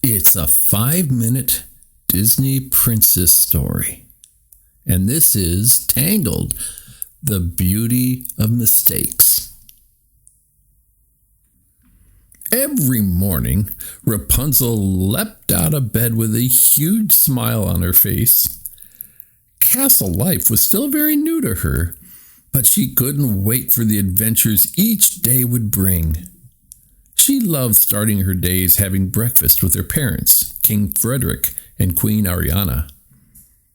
It's a 5-minute Disney princess story. And this is Tangled, the Beauty of Mistakes. Every morning, Rapunzel leapt out of bed with a huge smile on her face. Castle life was still very new to her, but she couldn't wait for the adventures each day would bring. She loved starting her days having breakfast with her parents, King Frederick and Queen Ariana.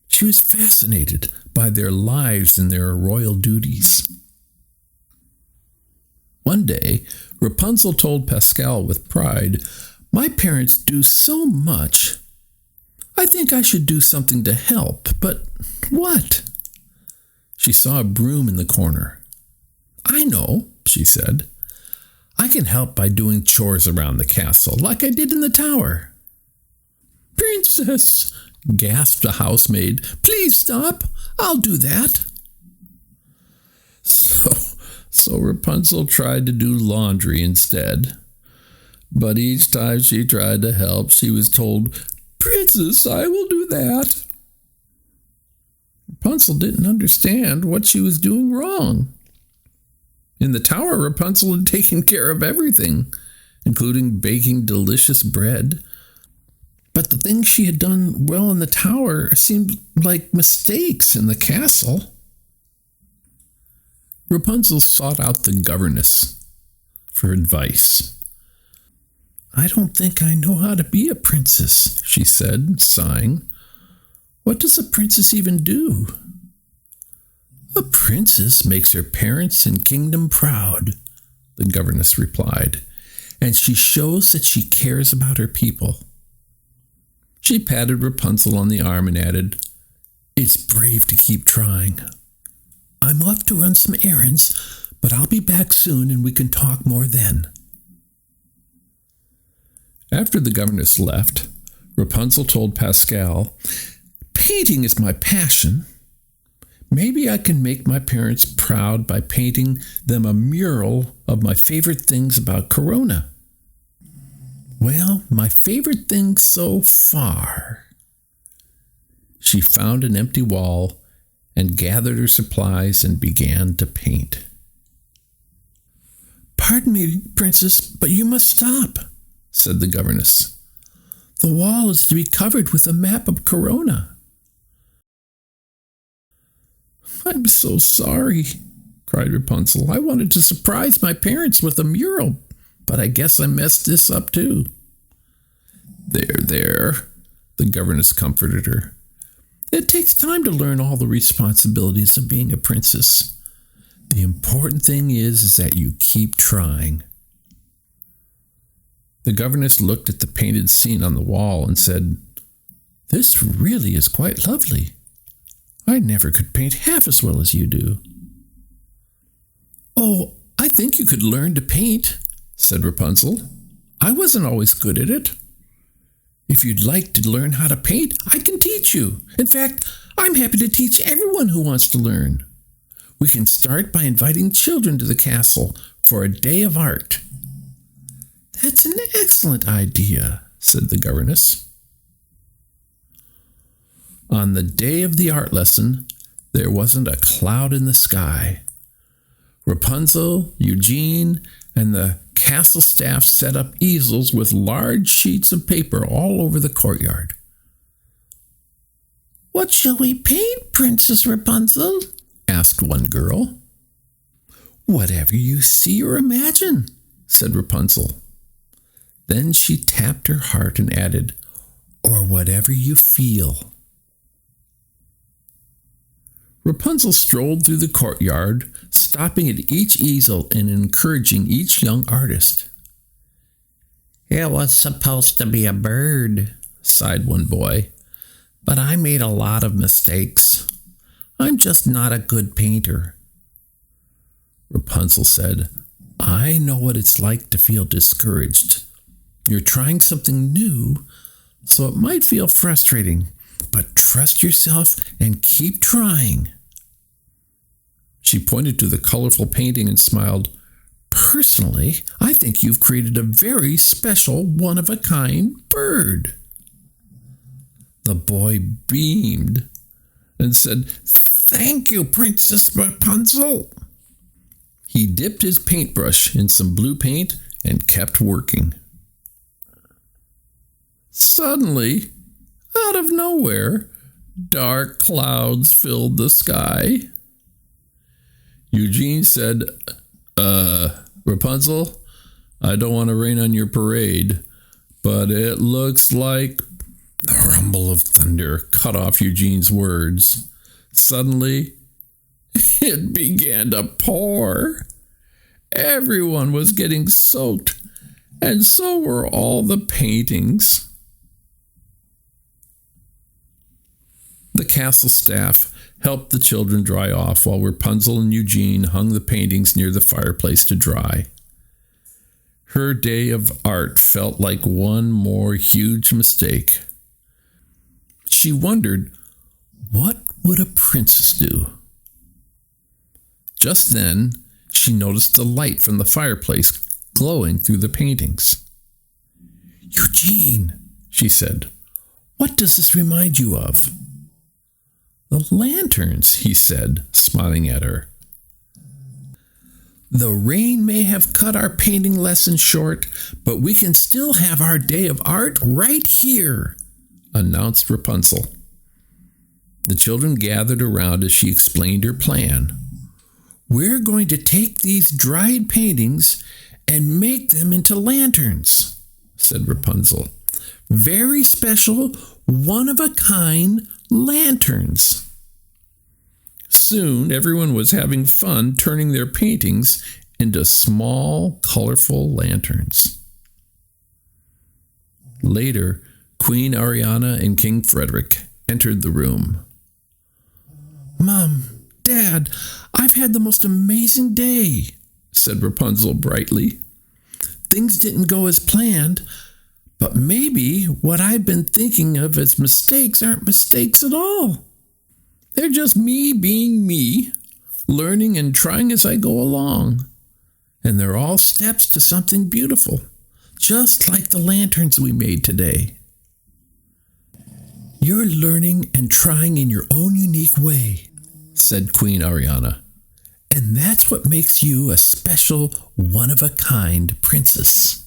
She was fascinated by their lives and their royal duties. One day, Rapunzel told Pascal with pride, "My parents do so much. I think I should do something to help, but what?" She saw a broom in the corner. "I know," she said. "I can help by doing chores around the castle, like I did in the tower." "Princess," gasped a housemaid, "please stop. I'll do that." So Rapunzel tried to do laundry instead. But each time she tried to help, she was told, "Princess, I will do that." Rapunzel didn't understand what she was doing wrong. In the tower, Rapunzel had taken care of everything, including baking delicious bread. But the things she had done well in the tower seemed like mistakes in the castle. Rapunzel sought out the governess for advice. "I don't think I know how to be a princess," she said, sighing. "What does a princess even do?" "A princess makes her parents and kingdom proud," the governess replied, "and she shows that she cares about her people." She patted Rapunzel on the arm and added, "It's brave to keep trying. I'm off to run some errands, but I'll be back soon and we can talk more then." After the governess left, Rapunzel told Pascal, "Painting is my passion. Maybe I can make my parents proud by painting them a mural of my favorite things about Corona." "Well, my favorite thing so far." She found an empty wall and gathered her supplies and began to paint. "Pardon me, Princess, but you must stop," said the governess. "The wall is to be covered with a map of Corona." "I'm so sorry," cried Rapunzel. "I wanted to surprise my parents with a mural, but I guess I messed this up too." There, the governess comforted her. "It takes time to learn all the responsibilities of being a princess. The important thing is that you keep trying." The governess looked at the painted scene on the wall and said, "This really is quite lovely. I never could paint half as well as you do." "Oh, I think you could learn to paint," said Rapunzel. "I wasn't always good at it. If you'd like to learn how to paint, I can teach you. In fact, I'm happy to teach everyone who wants to learn. We can start by inviting children to the castle for a day of art." "That's an excellent idea," said the governess. On the day of the art lesson, there wasn't a cloud in the sky. Rapunzel, Eugene, and the castle staff set up easels with large sheets of paper all over the courtyard. "What shall we paint, Princess Rapunzel?" asked one girl. "Whatever you see or imagine," said Rapunzel. Then she tapped her heart and added, "Or whatever you feel." Rapunzel strolled through the courtyard, stopping at each easel and encouraging each young artist. "It was supposed to be a bird," sighed one boy, "but I made a lot of mistakes. I'm just not a good painter." Rapunzel said, "I know what it's like to feel discouraged. You're trying something new, so it might feel frustrating, but trust yourself and keep trying." She pointed to the colorful painting and smiled. Personally, I think you've created a very special, one-of-a-kind bird." The boy beamed and said, "Thank you, Princess Rapunzel." He dipped his paintbrush in some blue paint and kept working. Suddenly, out of nowhere, dark clouds filled the sky. Eugene said, "Rapunzel, I don't want to rain on your parade, but it looks like..." The rumble of thunder cut off Eugene's words. Suddenly, it began to pour. Everyone was getting soaked, and so were all the paintings. The castle staff helped the children dry off while Rapunzel and Eugene hung the paintings near the fireplace to dry. Her day of art felt like one more huge mistake. She wondered, what would a princess do? Just then, she noticed the light from the fireplace glowing through the paintings. "Eugene," she said, "what does this remind you of?" "The lanterns," he said, smiling at her. "The rain may have cut our painting lesson short, but we can still have our day of art right here," announced Rapunzel. The children gathered around as she explained her plan. "We're going to take these dried paintings and make them into lanterns," said Rapunzel. "Very special, one-of-a-kind lanterns." Soon, everyone was having fun turning their paintings into small, colorful lanterns. Later, Queen Ariana and King Frederick entered the room. "Mom, Dad, I've had the most amazing day," said Rapunzel brightly. "Things didn't go as planned, but maybe what I've been thinking of as mistakes aren't mistakes at all. They're just me being me, learning and trying as I go along. And they're all steps to something beautiful, just like the lanterns we made today." "You're learning and trying in your own unique way," said Queen Ariana. "And that's what makes you a special, one-of-a-kind princess."